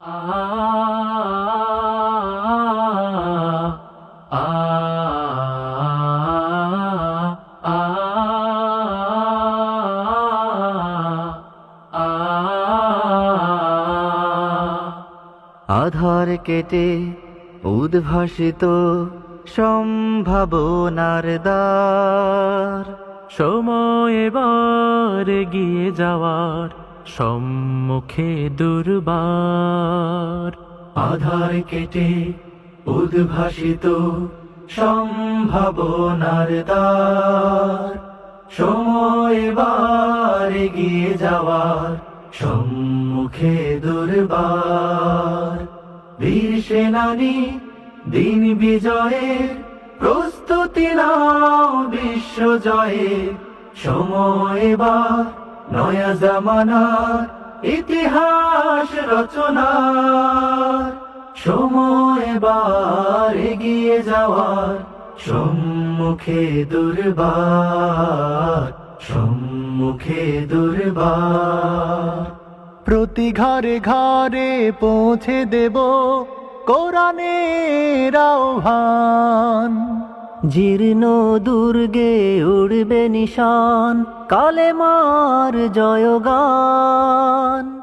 আধার কেটে উদ্ভাসিত সম্ভাবনার দ্বার, সময় এবার এগিয়ে যাওয়ার সম্মুখে দুর্বার। আধার কেটে উদ্ভাসিত সম্ভাবনার দ্বার, সময় এবার এগিয়ে যাওয়ার সম্মুখে দুর্বার। বীর সেনানী দিন বিজয়ের প্রস্তুতি নাও, বিশ্ব জয়ের সময় এবার নয়া জামানার ইতিহাস রচনার। সময় এবার এগিয়ে যাওয়ার সম্মুখে দুর্বার, সম্মুখে দুর্বার। প্রতি ঘরে ঘরে পৌঁছে দেব কোরআনের আহ্বান। জীর্ণ দুর্গে উড়বে নিশান, কালেমার জয়গান।